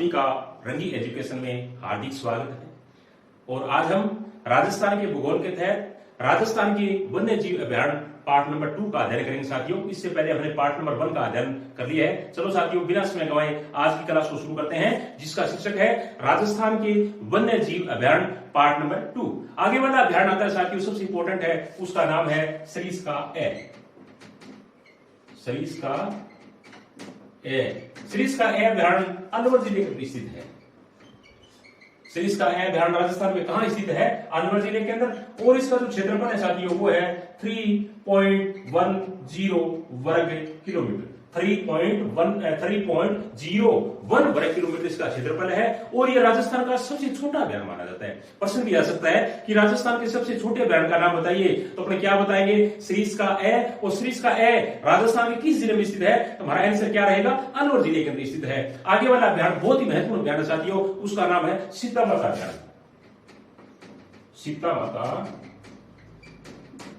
सभी का रंगी एजुकेशन में हार्दिक स्वागत है। और आज हम राजस्थान के भूगोल के तहत राजस्थान के वन्य जीव अभयारण्य पार्ट नंबर 2 का अध्ययन करेंगे साथियों। इससे पहले हमने पार्ट नंबर 1 का अध्ययन कर लिया है। चलो साथियों, बिना समय गंवाए आज की क्लास को शुरू करते हैं, जिसका शीर्षक है राजस्थान के वन्य जीव अभयारण्य पार्ट नंबर 2। आगे वाला अभयारण्य आता है साथियों, सबसे इंपॉर्टेंट है, उसका नाम है सरिस्का ए। सरिस्का ए अभयारण्य अलवर जिले में स्थित है। सरिस्का ए अभयारण्य राजस्थान में कहां स्थित है? अलवर जिले के अंदर। और इसका जो क्षेत्रफल है साथियों वो है 3.10 वर्ग किलोमीटर। 3.01 वर्ग किलोमीटर इसका क्षेत्रफल है। और यह राजस्थान का सबसे छोटा अभयारण्य माना जाता है। प्रश्न भी आ सकता है कि राजस्थान के सबसे छोटे अभयारण्य का नाम बताइए, तो अपने क्या बताएंगे? सरिस्का ए। और सरिस्का ए राजस्थान के किस जिले में स्थित है? तो हमारा आंसर क्या रहेगा? अलवर जिले के अंदर स्थित है। आगे वाला अभयारण्य बहुत ही महत्वपूर्ण अभयारण्य साथियों, उसका नाम है सीता माता अभयारण्य। सीता माता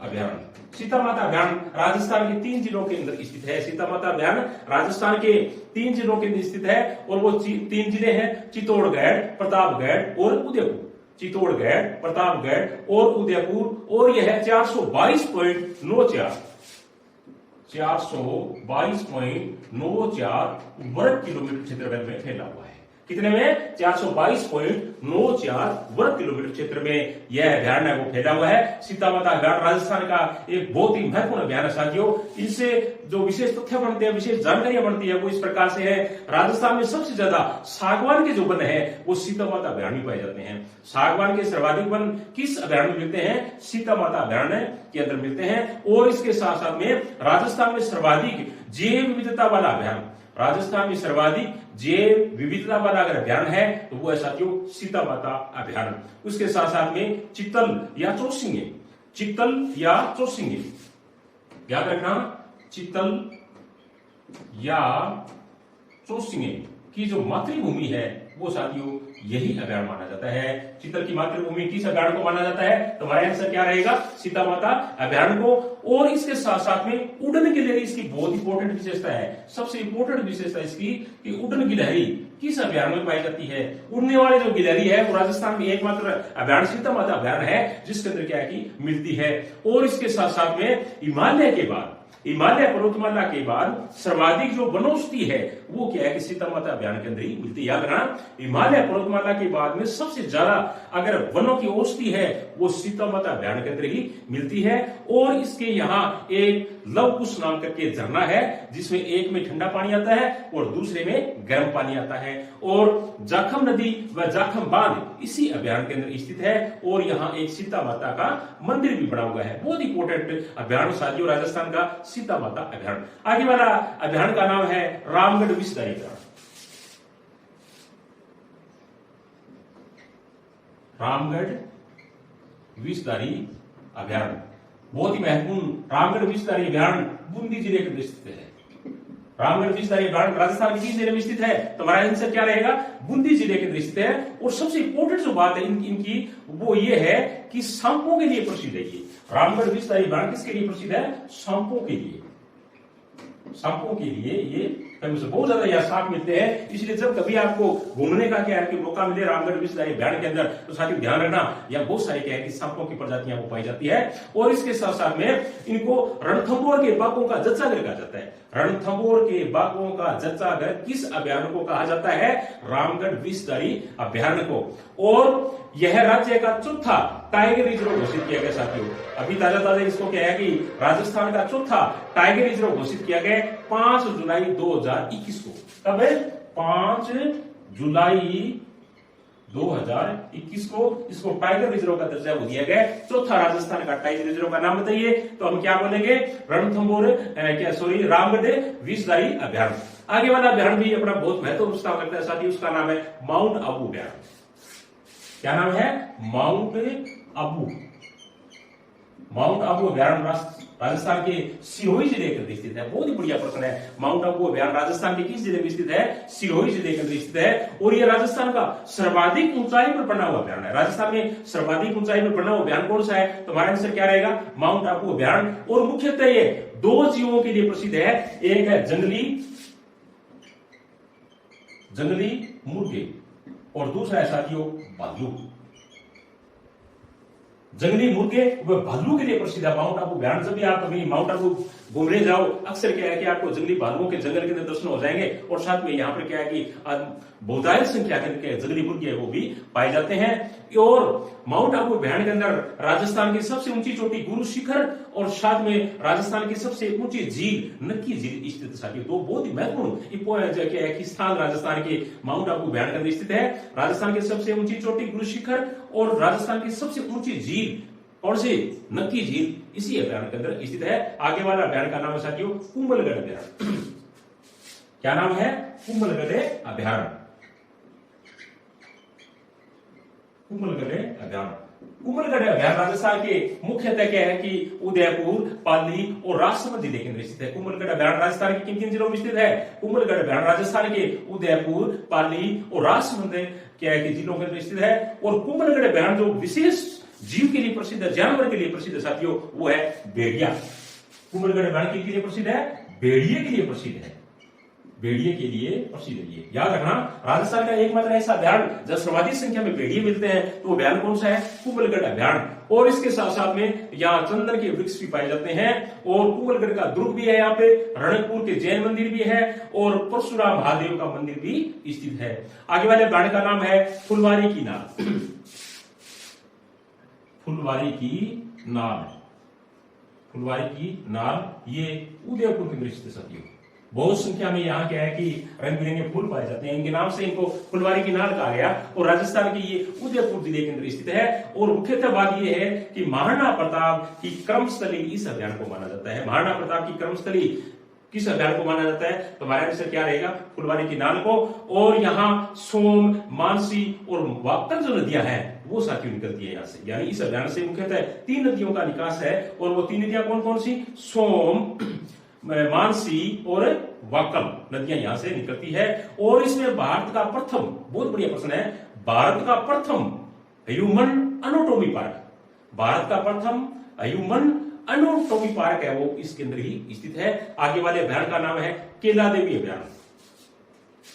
अभयारण्य। सीता माता अभयारण्य राजस्थान के 3 जिलों के अंदर स्थित है। सीता माता अभयारण्य राजस्थान के 3 जिलों के अंदर स्थित है। और वो 3 जिले हैं चित्तौड़गढ़, प्रतापगढ़ और उदयपुर। चित्तौड़गढ़, प्रतापगढ़ और उदयपुर। और यह है 422.94 वर्ग किलोमीटर क्षेत्रफल में फैला हुआ है। कितने में? 422.94 वर्ग किलोमीटर क्षेत्र में यह अभयारण्य वो फैला हुआ है। सीता माता अभयारण्य राजस्थान का एक बहुत ही महत्वपूर्ण अभयारण्य साथियों। इससे जो विशेष तथ्य बनते हैं, विशेष जानकारियां बनती है, वो इस प्रकार से है। राजस्थान में सबसे ज्यादा सागवान के जो वन है वो सीता माता अभयारण्य में पाए जाते हैं। सागवान के सर्वाधिक वन किस अभयारण्य में मिलते हैं? सीता माता अभयारण्य के अंदर मिलते हैं। और इसके साथ साथ में राजस्थान में सर्वाधिक जैव विविधता वाला अभयारण्य, राजस्थान में सर्वाधिक जैव विविधता वाला अगर अभयारण्य है तो वो है साथियों सीता माता अभयारण्य। उसके साथ साथ में चित्तल या चौसिंगे, याद रखना, चित्तल या चौसिंगे की जो मातृभूमि है वो साथियों यही अभयारण्य माना जाता है। चित्तल की मातृभूमि किस अभयारण्य को माना जाता है? तो हमारा आंसर क्या रहेगा? सीता माता अभयारण्य को। और इसके साथ साथ में उड़न गिलहरी इसकी बहुत इंपॉर्टेंट विशेषता है। सबसे इंपॉर्टेंट विशेषता इसकी कि उड़न गिलहरी किस अभयारण्य में पाई जाती है? उड़ने वाले जो गिलहरी है वो राजस्थान में एकमात्र अभयारण्य सीता माता अभयारण्य है जिसके अंदर क्या है कि मिलती है। और इसके साथ साथ में हिमालय पर्वतमाला के बाद सर्वाधिक जो वनौषधि है वो क्या है कि सीता माता अभयारण्य के अंदर ही मिलती है। याद रखना, हिमालय पर्वतमाला के बाद में सबसे ज्यादा अगर वनों की औषधि है वो सीता माता अभयारण्य के अंदर ही मिलती है। और इसके यहाँ एक लवकुश नाम करके झरना है, जिसमें एक में ठंडा पानी आता है और दूसरे में गर्म पानी आता है। और जाखम नदी व जाखम बांध इसी अभयारण्य के अंदर स्थित है। और यहाँ एक सीता माता का मंदिर भी बना हुआ है। बहुत इंपॉर्टेंट अभयारण्य साथियों राजस्थान का सीता माता अभयारण्य। आगे वाला अभयारण्य का नाम है रामगढ़ विषधारी अभयारण्य। रामगढ़ विषधारी अभयारण्य बहुत ही महत्वपूर्ण। रामगढ़ विषधारी अभयारण्य बूंदी जिले के अंदर स्थित है। रामगढ़ विषधारी अभयारण्य राजस्थान के किस जिले में स्थित है? तो हमारा आंसर क्या रहेगा? बूंदी जिले के अंदर स्थित है। और सबसे इंपॉर्टेंट जो बात है इनकी वो ये है कि सांपों के लिए प्रसिद्ध है। ये रामगढ़ विषधारी अभयारण्य किसके लिए प्रसिद्ध है? सांपों के लिए। सांपों के लिए ये बहुत ज्यादा यहाँ सांप मिलते हैं। इसलिए जब कभी आपको घूमने का क्या है कि मौका मिले रामगढ़ विषधारी अभयारण्य के अंदर, तो साथियों ध्यान रखना यहाँ बहुत सारे क्या है कि सांपों की प्रजातियां वो पाई जाती है। और इसके साथ साथ में इनको रणथंभौर के बाघों का जच्चाघर कहा जाता है। रणथंभौर के बाघों का जच्चाघर किस अभयारण्य को कहा जाता है? रामगढ़ विषधारी अभयारण्य को। और यह राज्य का चौथा टाइगर रिजर्व घोषित किया गया साथियों। अभी ताजा इसको क्या है कि राजस्थान का चौथा टाइगर रिजर्व घोषित किया गया 5 जुलाई 2021 को। कब है? 5 जुलाई 2021 को इसको टाइगर रिजर्व का दर्जा दिया गया। चौथा राजस्थान का टाइगर रिजर्व का नाम बताइए, तो हम क्या बोलेंगे? रामगढ़ विषधारी अभयारण्य। आगे वाला अभयारण्य भी अपना बहुत महत्वपूर्ण स्थान रखता है साथियों, उसका नाम है माउंट आबू अभयारण्य। क्या नाम है? माउंट आबू अभयारण्य राजस्थान के सिरोही जिले के अंदर स्थित है। बहुत ही बढ़िया प्रश्न है। माउंट आबू अभयारण्य राजस्थान के किस जिले में स्थित है? सिरोही जिले के अंदर स्थित है। और यह राजस्थान का सर्वाधिक ऊंचाई पर बना हुआ अभयारण्य है। राजस्थान में सर्वाधिक ऊंचाई पर बना हुआ अभयारण्य कौन सा है? तो हमारा आंसर क्या रहेगा? माउंट आबू अभयारण्य। और मुख्यतः ये 2 जीवों के लिए प्रसिद्ध है। एक है जंगली मुर्गे और दूसरा है साथियों भालू। जंगली मुर्गे व भालू के लिए प्रसिद्ध है माउंट आबू अभयारण्य। जब भी आप कभी माउंट आबू घूमने जाओ, अक्सर क्या है कि आपको जंगली भालुओं के जंगल के अंदर दर्शन हो जाएंगे, और साथ में यहाँ पर क्या है कि बहुतायत संख्या के जंगली मुर्गे वो भी पाए जाते हैं। और माउंट आबू अभयारण्य के अंदर राजस्थान की सबसे ऊंची चोटी गुरु शिखर और साथ में राजस्थान की सबसे ऊंची झील नक्की झील स्थित साथियों। तो बहुत ही महत्वपूर्ण स्थान राजस्थान के माउंट आबू अभयारण्य के अंदर स्थित है। राजस्थान की सबसे ऊंची चोटी गुरु शिखर और राजस्थान की सबसे ऊंची झील और से नक्की झील इसी अभयारण्य के अंदर स्थित है। आगे वाला अभयारण्य का नाम है साथियों कुंभलगढ़ अभयारण्य। क्या नाम है? कुंभलगढ़ अभयारण्य। कुंभलगढ़ अभयारण्य। कुंभलगढ़ अभयारण्य राजस्थान के मुख्यतः क्या है कि उदयपुर, पाली और राजसमंद जिले के अंदर स्थित है। कुंभलगढ़ अभयारण्य राजस्थान के किन किन जिलों में स्थित है? कुंभलगढ़ अभयारण्य राजस्थान के उदयपुर, पाली और राजसमंद क्या है कि जिलों के अंदर स्थित है। और कुंभलगढ़ अभयारण्य जो विशेष जीव के लिए प्रसिद्ध है, जानवर के लिए प्रसिद्ध है साथियों, वो है भेड़िया। कुंभलगढ़ अभयारण्य के लिए प्रसिद्ध है, भेड़िए के लिए प्रसिद्ध है। भेड़िए के लिए प्रसिद्ध है ये याद रखना। राजस्थान का एकमात्र ऐसा अभयारण्य जब सर्वाधिक संख्या में भेड़िए मिलते हैं, तो अभयारण्य कौन सा है? कुंभलगढ़ अभयारण्य। और इसके साथ साथ में यहाँ चंदन के वृक्ष भी पाए जाते हैं, और कुंभलगढ़ का दुर्ग भी है, यहाँ पे रणकपुर के जैन मंदिर भी है, और परशुराम महादेव का मंदिर भी स्थित है। आगे वाले अभयारण्य का नाम है फुलवारी की नाल। फुलवारी की नाल, फुलवारी की नाल ये उदयपुर के अंदर स्थित साथियों। बहुत संख्या में यहाँ क्या है कि रंग बिरंगे फूल पाए जाते हैं, इनके नाम से इनको फुलवारी की नाल कहा गया। और राजस्थान की ये उदयपुर जिले के अंदर स्थित है। और मुख्यतः बात यह है कि महाराणा प्रताप की कर्मस्थली इस अभयारण्य को माना जाता है। महाराणा प्रताप की कर्मस्थली किस अभयारण्य को माना जाता है? तो हमारे आंसर क्या रहेगा? फुलवारी की नाल को। और यहाँ सोम, मानसी और वाकल जो नदियां हैं वो साथियों निकलती है यहाँ से। यानी इस अभयारण्य से मुख्यतः 3 नदियों का निकास है, और वो 3 नदियां कौन कौन सी? सोम, मानसी और वाकल नदियां यहां से निकलती है। और इसमें भारत का प्रथम, बहुत बढ़िया प्रश्न है, भारत का प्रथम ह्यूमन एनाटॉमी पार्क, भारत का प्रथम ह्यूमन एनाटॉमी पार्क है वो इसके अंदर ही स्थित है। आगे वाले अभयारण्य का नाम है केला देवी अभयारण्य।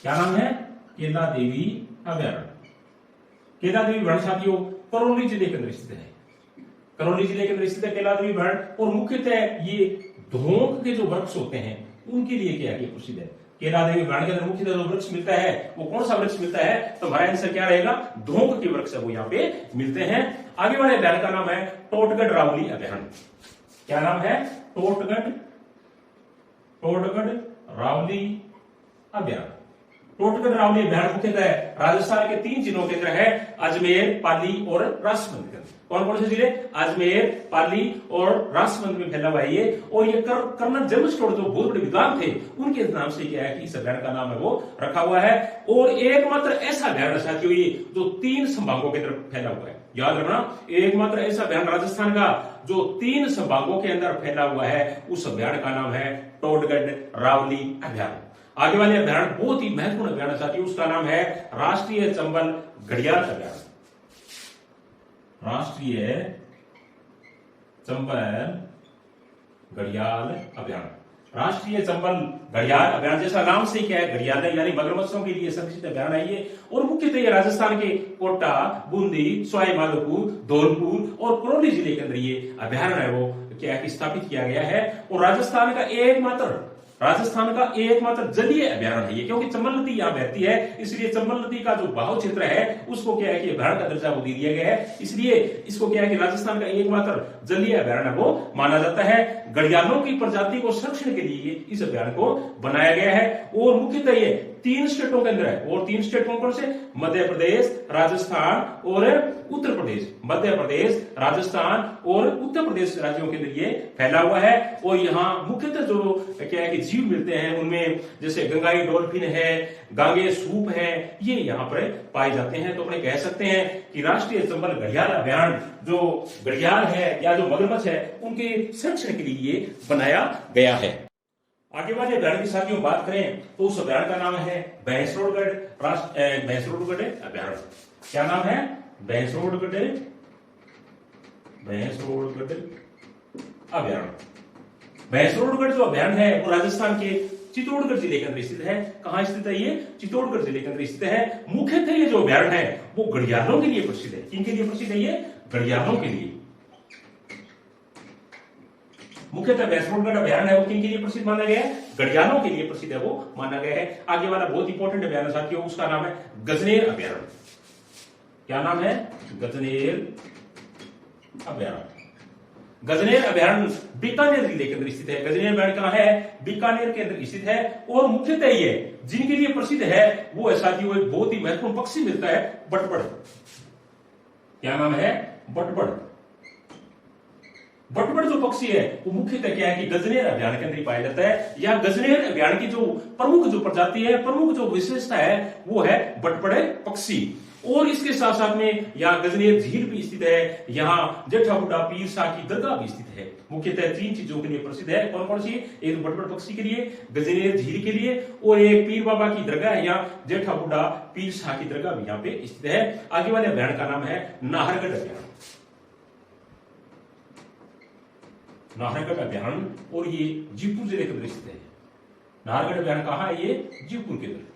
क्या नाम है? केला देवी अभयारण्य। केला देवी अभयारण्य साथियों करौली जिले के अंदर स्थित है। करौली जिले के अंदर स्थित है केला देवी अभयारण्य। और मुख्यतः ये धोंक के जो वृक्ष होते हैं उनके लिए क्या है प्रसिद्ध है। केला देवी अभयारण्य के अंदर मुख्यतः जो वृक्ष मिलता है वो कौन सा वृक्ष मिलता है? तो हमारा आंसर क्या रहेगा? धोंक के वृक्ष वो यहाँ पे मिलते हैं। आगे वाले अभयारण्य का नाम है टोटगढ़ रावली अभयारण्य। क्या नाम है? टोटगढ़ रावली अभयारण्य। टोटगढ़ रावली अभयारण्य मुख्यतः राजस्थान के 3 जिलों के अंदर है, अजमेर, पाली और राजसमंद के अंदर। कौन कौन से जिले? अजमेर, पाली और राजसमंद में फैला हुआ है ये। और ये कर्नल जेम्स टोड जो बहुत बड़े विद्वान थे उनके नाम से क्या है कि इस अभयारण्य का नाम है वो रखा हुआ है। और एकमात्र ऐसा अभयारण्य साथियों ये जो 3 संभागों के अंदर फैला हुआ है। याद रखना, एकमात्र ऐसा अभयारण्य राजस्थान का जो 3 संभागों के अंदर फैला हुआ है, उस अभयारण्य का नाम है टोटगढ़ रावली अभयारण्य। आगे वाले अभयारण्य बहुत ही महत्वपूर्ण अभयारण्य साथियों, उसका नाम है राष्ट्रीय चंबल घड़ियाल अभयारण्य। राष्ट्रीय चंबल घड़ियाल अभयारण्य। राष्ट्रीय चंबल घड़ियाल अभयारण्य जैसा नाम से क्या है, घड़ियाल है, यानी मगरमच्छों के लिए संरक्षित अभयारण्य है ये। और मुख्यतः ये राजस्थान के कोटा, बूंदी, सवाई माधोपुर, धौलपुर और करौली जिले के अंदर ये अभयारण्य है वो क्या है कि स्थापित किया गया है। और राजस्थान का एकमात्र जलीय अभयारण्य है ये, क्योंकि चंबल नदी यहाँ बहती है, इसलिए चंबल नदी का जो बहाव क्षेत्र है उसको क्या है कि अभयारण्य का दर्जा वो दे दिया गया है। इसलिए इसको क्या है कि राजस्थान का एकमात्र जलीय अभयारण्य वो माना जाता है। घड़ियालों की प्रजाति को संरक्षण के लिए इस अभयारण्य को बनाया गया है। और मुख्यतः ये 3 स्टेटों के अंदर है। और 3 स्टेट कौन कौन से? मध्य प्रदेश, राजस्थान और उत्तर प्रदेश। मध्य प्रदेश, राजस्थान और उत्तर प्रदेश राज्यों के अंदर ये फैला हुआ है। और यहाँ मुख्यतः जो क्या है कि जीव मिलते हैं उनमें जैसे गंगाई डॉल्फिन है, गांगे सूप है, ये यहाँ पर पाए जाते हैं। तो अपने कह सकते हैं कि राष्ट्रीय चंबल घड़ियाल अभयारण्य जो घड़ियाल है या जो मगरमच्छ है उनके संरक्षण के लिए ये बनाया गया है। आगे वाले अभयारण्य की साथियों बात करें तो उस अभयारण्य का नाम है भैंसरोडगढ़ अभयारण्य। क्या नाम है? भैंसरोडगढ़ अभयारण्य। भैंसरोडगढ़ जो अभयारण्य है वो राजस्थान के चित्तौड़गढ़ जिले के अंदर स्थित है। कहां स्थित है ये? चित्तौड़गढ़ जिले के अंदर स्थित है। मुख्यतः ये जो अभयारण्य है वो घड़ियालों के लिए प्रसिद्ध है। किनके लिए प्रसिद्ध है ये? घड़ियालों के लिए। मुख्यतः भैंसरोडगढ़ अभयारण्य है वो किन के लिए प्रसिद्ध माना गया है? घड़ियालों के लिए प्रसिद्ध है वो माना गया है। आगे वाला बहुत इंपॉर्टेंट अभयारण्य साथियों, उसका नाम है गजनेर अभयारण्य। क्या नाम है? गजनेर अभयारण्य। गजनेर अभयारण्य बीकानेर जिले के अंदर स्थित है। गजनेर अभयारण्य कहां है? बीकानेर के अंदर स्थित है। और मुख्यतः ये जिनके लिए प्रसिद्ध है वो है साथियों, एक बहुत ही महत्वपूर्ण पक्षी मिलता है, बटबड़। क्या नाम है? बटबड़। बटबड़ जो पक्षी है वो मुख्यतः क्या है कि गजनेर अभयारण्य के अंदर ही पाया जाता है। या गजनेर अभयारण्य की जो प्रमुख जो प्रजाति है, प्रमुख जो विशेषता है वो है बटबड़े पक्षी। और इसके साथ साथ में यहाँ गजनेर झील भी स्थित है। यहाँ जेठा बुड्ढा पीर शाह की दरगाह भी स्थित है। मुख्यतः 3 चीजों के लिए प्रसिद्ध है। कौन कौन सी? एक बटबड़ पक्षी के लिए, गजनेर झील के लिए, और एक पीर बाबा की दरगाह है यहाँ, जेठा बुड्ढा पीर शाह की दरगाह भी यहाँ पे स्थित है। आगे वाले अभयारण्य का नाम है नाहरगढ़ अभयारण्य। नाहरगढ़ अभयारण्य, और ये जयपुर जिले के अंदर स्थित है। नाहरगढ़ अभयारण्य कहां है? ये जयपुर के अंदर।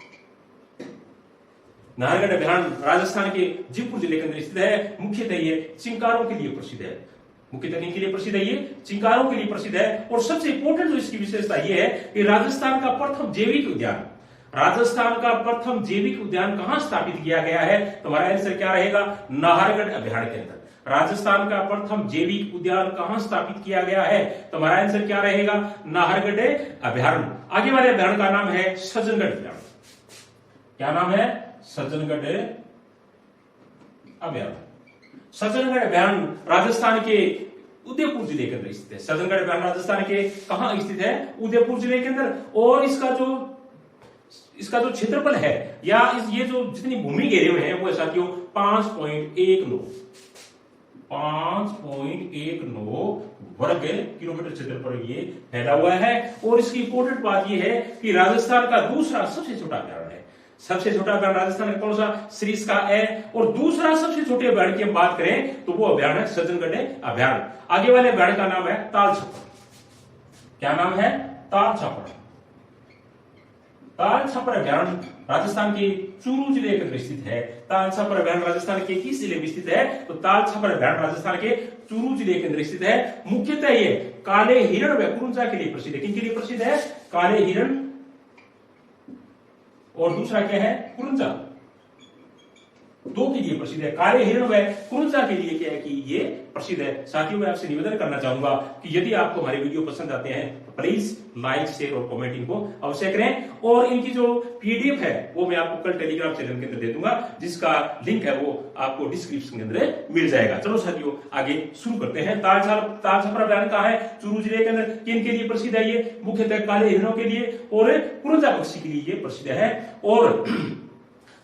नाहरगढ़ अभयारण्य राजस्थान के जयपुर जिले के अंदर स्थित है। मुख्यतः ये चिंकारों के लिए प्रसिद्ध है। मुख्यतः किन के लिए प्रसिद्ध है? ये चिंकारों के लिए प्रसिद्ध है। और सबसे इंपॉर्टेंट जो इसकी विशेषता ये है कि राजस्थान का प्रथम जैविक उद्यान, राजस्थान का प्रथम जैविक उद्यान कहां स्थापित किया गया है? तुम्हारा आंसर क्या रहेगा? नाहरगढ़ अभयारण्य के अंदर। राजस्थान का प्रथम जैविक उद्यान कहां स्थापित किया गया है? तुम्हारा आंसर क्या रहेगा? नाहरगढ़ अभयारण्य। आगे वाले अभयारण्य का नाम है सज्जनगढ़ अभयारण्य। क्या नाम है? सज्जनगढ़ अभयारण्य। सज्जनगढ़ अभयारण्य राजस्थान के उदयपुर जिले के अंदर स्थित है। सज्जनगढ़ अभयारण्य राजस्थान के कहां स्थित है? उदयपुर जिले के अंदर। और इसका जो क्षेत्रफल है या ये जो जितनी भूमि घेरे हुए हैं वो साथियों 5.19 वर्ग किलोमीटर क्षेत्रफल ये फैला हुआ है। और इसकी इंपॉर्टेंट बात ये है कि राजस्थान का दूसरा सबसे छोटा अभयारण्य है। सबसे छोटा अभयारण्य राजस्थान का कौन सा? सीरीज का है। और दूसरा सबसे छोटे अभयारण्य की हम बात करें तो वो अभयारण्य सज्जनगढ़ अभयारण्य। आगे वाले अभयारण्य का नाम है ताल छपर। क्या नाम है? ताल छपर। ताल छपर अभयारण्य राजस्थान के चूरू जिले के अंदर स्थित है। ताल छपर अभयारण्य राजस्थान के किस जिले में स्थित है? तो ताल छपर अभयारण्य राजस्थान के चूरू जिले के अंदर स्थित है। मुख्यतः ये काले हिरण व कुरुंजा के लिए प्रसिद्ध है। किन के लिए प्रसिद्ध है? काले हिरण, और दूसरा क्या है? कुरुंजा। 2 के लिए प्रसिद्ध है। काले हिरण व कुरुंजा के लिए क्या है कि ये प्रसिद्ध है। साथियों मैं आपसे निवेदन करना चाहूंगा कि यदि आपको हमारे वीडियो पसंद आते हैं तो प्लीज लाइक, शेयर और कमेंट इनको अवश्य करें। और इनकी जो पीडीएफ है वो मैं आपको कल टेलीग्राम चैनल के अंदर दे दूंगा, जिसका लिंक है वो आपको डिस्क्रिप्शन के अंदर मिल जाएगा। चलो साथियों आगे शुरू करते हैं। ताल छपर अभयारण्य कहां है? चूरू जिले के अंदर। किन के लिए प्रसिद्ध है ये? मुख्यतः काले हिरणों के लिए और कुरुंजा पक्षी के लिए ये प्रसिद्ध है। और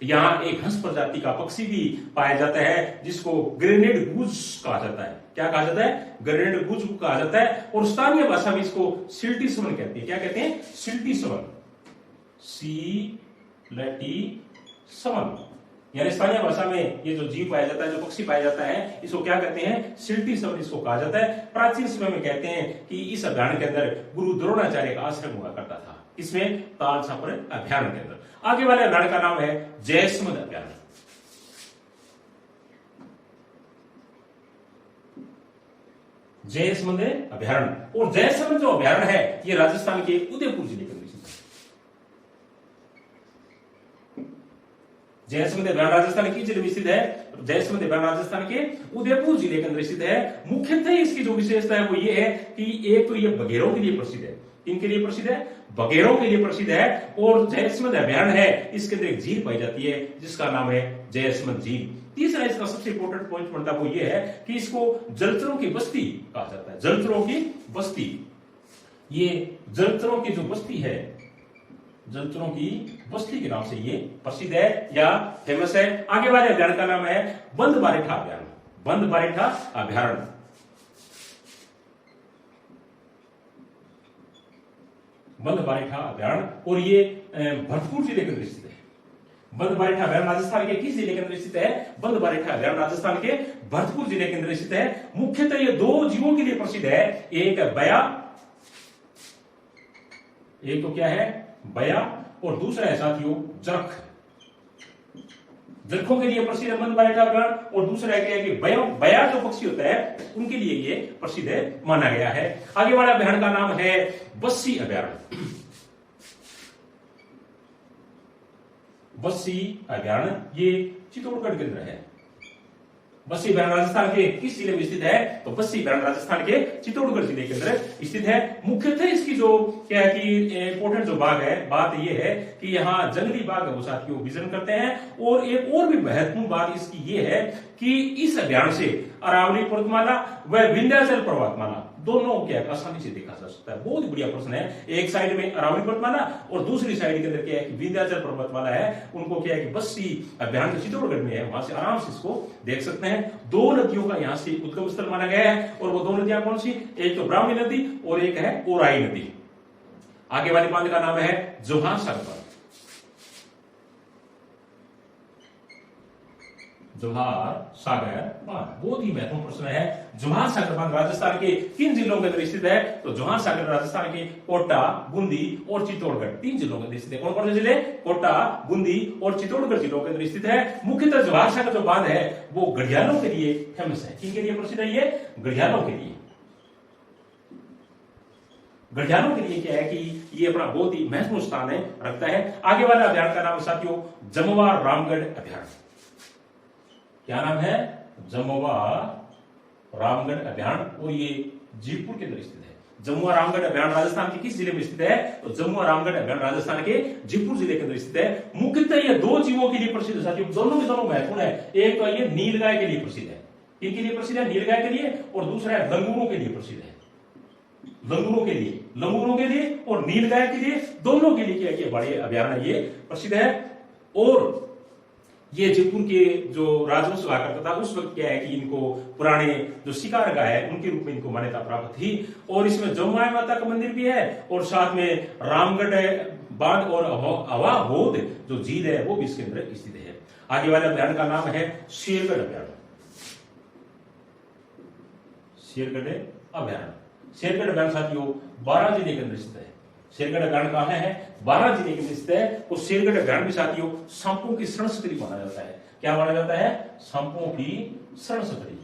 यहाँ एक हंस प्रजाति का पक्षी भी पाया जाता है जिसको ग्रेनेड गूज कहा जाता है। क्या कहा जाता है? ग्रेनेड गूज कहा जाता है। और स्थानीय भाषा में इसको सिल्टी सवन कहते हैं। क्या कहते हैं? सिल्टी सवन। सवन यानी स्थानीय भाषा में ये जो जीव पाया जाता है, जो पक्षी पाया जाता है, इसको क्या कहते हैं? सिल्टी सवन इसको कहा जाता है। प्राचीन समय में कहते हैं कि इस अभयारण्य के अंदर गुरु द्रोणाचार्य का आश्रम हुआ करता था। इसमें ताल छपर अभयारण्य के अंदर। आगे वाले अभयारण्य का नाम है जयसमंद अभयारण्य। जयसमंद अभयारण्य। और जयसमंद जो अभयारण्य है ये राजस्थान के उदयपुर जिले के अंदर स्थित है। जयसमंद अभयारण्य राजस्थान के जिले में स्थित है। जयसमंद अभयारण्य राजस्थान के उदयपुर जिले के अंदर स्थित है। मुख्यतः इसकी जो विशेषता है वो ये है कि एक तो ये बघेरों के लिए प्रसिद्ध है। इनके लिए प्रसिद्ध है? बघेरों के लिए प्रसिद्ध है। और जयसमंद अभयारण्य है, इसके अंदर एक झील पाई जाती है जिसका नाम है जयसमंद झील। तीसरा इसका सबसे इंपॉर्टेंट पॉइंट बनता है वो ये है कि इसको जलचरों की बस्ती कहा जाता है। जलचरों की बस्ती, ये जलचरों की जो बस्ती है, जलचरों की बस्ती के नाम से ये प्रसिद्ध है या फेमस है। आगे वाले अभयारण्य का नाम है बंद बारेठा अभयारण्य। बंद बारेठा अभयारण्य। बंद बारेठा अभयारण्य, और ये भरतपुर जिले के अंदर स्थित है। बंद बारेठा अभयारण्य राजस्थान के किस जिले के अंदर स्थित है? बंद बारेठा अभयारण्य राजस्थान के भरतपुर जिले के अंदर स्थित है। मुख्यतः ये 2 जीवों के लिए प्रसिद्ध है। एक बया, एक तो क्या है? बया, और दूसरा है साथियों जरख। जरखों के लिए प्रसिद्ध है मंदबाई का अभ्यारण, और दूसरा है कि बया जो पक्षी होता है उनके लिए ये प्रसिद्ध है माना गया है। आगे वाला अभ्यारण का नाम है बस्सी अभ्यारण। बस्सी अभ्यारण ये चित्तौड़गढ़ के अंदर है। बस्सी अभ्यारण राजस्थान के किस जिले में स्थित है? तो बस्सी अभ्यारण राजस्थान के चित्तौड़गढ़ जिले के अंदर स्थित है। मुख्यतः इसकी जो क्या है कि इंपोर्टेंट जो बात ये है कि यहाँ जंगली बाघ वो साथियों विचरण करते हैं। और एक और भी महत्वपूर्ण बात इसकी ये है कि इस अभ्यारण से अरावली पर्वतमाला व विंध्याचल पर्वतमाला दोनों क्या आसानी से देखा जा सकता है। बहुत ही बढ़िया प्रश्न है। एक साइड में अरावली पर्वतमाला और दूसरी साइड के अंदर क्या है कि विंध्याचल पर्वतमाला है। उनको क्या है कि बस्सी अभ्यारण चित्तौड़गढ़ में है, वहां से आराम से इसको देख सकते हैं। दो नदियों का यहाँ से उद्गम स्थल माना गया है, और वो दो नदियां कौन सी? एक तो ब्राह्मणी नदी और एक है ओराई नदी। आगे वाली बांध का नाम है जोहान सागर बांध। जोहार सागर बांध बहुत ही महत्वपूर्ण प्रश्न है। जोहार सागर बांध राजस्थान के किन जिलों के अंदर स्थित है? तो जोहार सागर राजस्थान के कोटा, बूंदी और चित्तौड़गढ़ 3 जिलों के अंदर स्थित है। कौन कौन से जिले? कोटा, बूंदी और चित्तौड़गढ़ जिलों के अंदर स्थित है। मुख्यतः जोहार सागर जो बांध है वो घड़ियालों के लिए फेमस है। किन के लिए प्रसिद्ध है? ये घड़ियालों के लिए। घड़ियालों के लिए क्या है कि ये अपना बहुत ही महत्वपूर्ण स्थान है रखता है। आगे वाला अभ्यारण का नाम साथियों जमुआ रामगढ़ अभ्यारण। क्या नाम है? जमुआ रामगढ़ अभ्यारण, और ये जयपुर के अंदर स्थित है। जमुआ रामगढ़ अभ्यारण राजस्थान के किस जिले में स्थित है? तो जमुआ रामगढ़ अभ्यारण राजस्थान के जयपुर जिले के अंदर स्थित है। मुख्यतः ये 2 जीवों के लिए प्रसिद्ध है साथियों, दोनों के दोनों महत्वपूर्ण है। एक तो ये नीलगाय के लिए प्रसिद्ध है। किनके लिए प्रसिद्ध है? नीलगाय के लिए, और दूसरा है लंगूरों के लिए प्रसिद्ध है। लंगूरों के लिए और नीलगाय के लिए, दोनों के लिए क्या है? बड़े अभ्यारण ये प्रसिद्ध है। और ये जयपुर के जो राजवंश हुआ करता था उस वक्त क्या है कि इनको पुराने जो शिकार गाय है उनके रूप में इनको मान्यता प्राप्त थी। और इसमें जमुआ माता का मंदिर भी है, और साथ में रामगढ़ बांध और अवाहोद जो झील है वो भी इसके अंदर स्थित है। आगे वाले अभ्यारण का नाम है शेरगढ़ अभ्यारण। शेरगढ़ अभ्यारण साथियों 12 जिले के अंदर स्थित है। शेरगढ़ अभ्यारण कहां है? 12 जिले के अंदर स्थित है। और शेरगढ़ अभ्यारण भी साथियों सांपों की शरण स्थली माना जाता है। क्या माना जाता है? सांपों की शरण स्थली।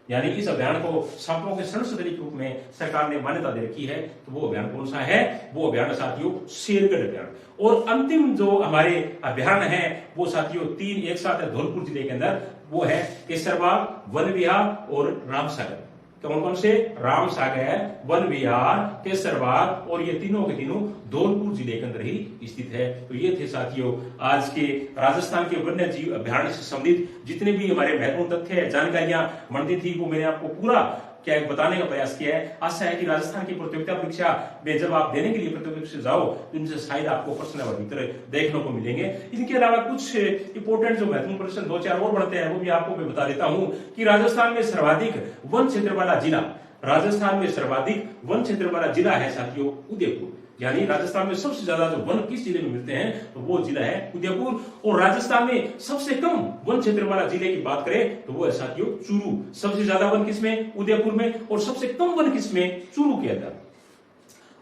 यानी इस अभ्यारण को सांपों के शरण स्थली के रूप में सरकार ने मान्यता दे रखी है। तो वो अभ्यारण कौन सा है? वो अभ्यारण साथियों शेरगढ़ अभ्यारण। और अंतिम जो हमारे अभ्यारण है वो साथियों 3 एक साथ है धौलपुर जिले के अंदर। वो है केसरबाग, वन विहार और रामसागर। कौन कौन से? राम सागर, वन विहार, केसरबाग, और ये तीनों के तीनों धौलपुर जिले के अंदर ही स्थित है। तो ये थे साथियों आज के राजस्थान के वन्य जीव अभ्यारण्य से संबंधित जितने भी हमारे महत्वपूर्ण तथ्य है, जानकारियां मंडी थी, वो मैंने आपको पूरा क्या बताने का प्रयास किया है। आशा है कि राजस्थान की प्रतियोगिता परीक्षा में जब आप देने के लिए प्रतियोगिता से जाओ तो इनसे शायद आपको प्रश्न भीतर देखने को मिलेंगे। इनके अलावा कुछ इंपोर्टेंट जो महत्वपूर्ण प्रश्न 2-4 और बढ़ते हैं वो भी आपको मैं बता देता हूं कि राजस्थान में सर्वाधिक वन क्षेत्र वाला जिला, राजस्थान में सर्वाधिक वन क्षेत्र वाला जिला है साथियों उदयपुर। यानी राजस्थान में सबसे ज्यादा जो वन किस जिले में मिलते हैं तो वो जिला है उदयपुर। और राजस्थान में सबसे कम वन क्षेत्र वाला जिले की बात करें तो वो है साथियों चूरू। सबसे ज्यादा वन किसमें? उदयपुर में। और सबसे कम वन किसमें? चूरू के अंदर।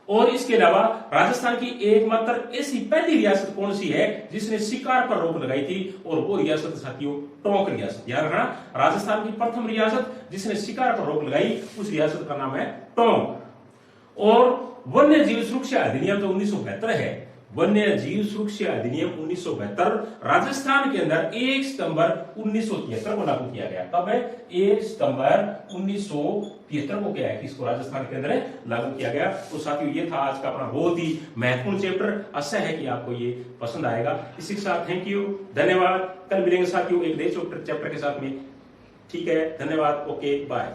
और इसके अलावा राजस्थान की एकमात्र ऐसी पहली रियासत कौन सी है जिसने शिकार पर रोक लगाई थी? और वो रियासत साथियों टोंक रियासत। याद रखना, राजस्थान की प्रथम रियासत जिसने शिकार पर रोक लगाई उस रियासत का नाम है टोंक। और वन्य जीव सुरक्षा अधिनियम जो 1972 है, वन्य जीव सुरक्षा अधिनियम 1972 राजस्थान के अंदर 1 सितंबर 1973 को लागू किया गया। कब है? 1 सितंबर 1973 को क्या है कि इसको राजस्थान के अंदर लागू किया गया। तो साथियों ये था आज का अपना बहुत ही महत्वपूर्ण चैप्टर। आशा है कि आपको ये पसंद आएगा। इसी के साथ थैंक यू, धन्यवाद। कल मिलेंगे साथियों एक नए चैप्टर के साथ में। ठीक है, धन्यवाद, ओके, बाय।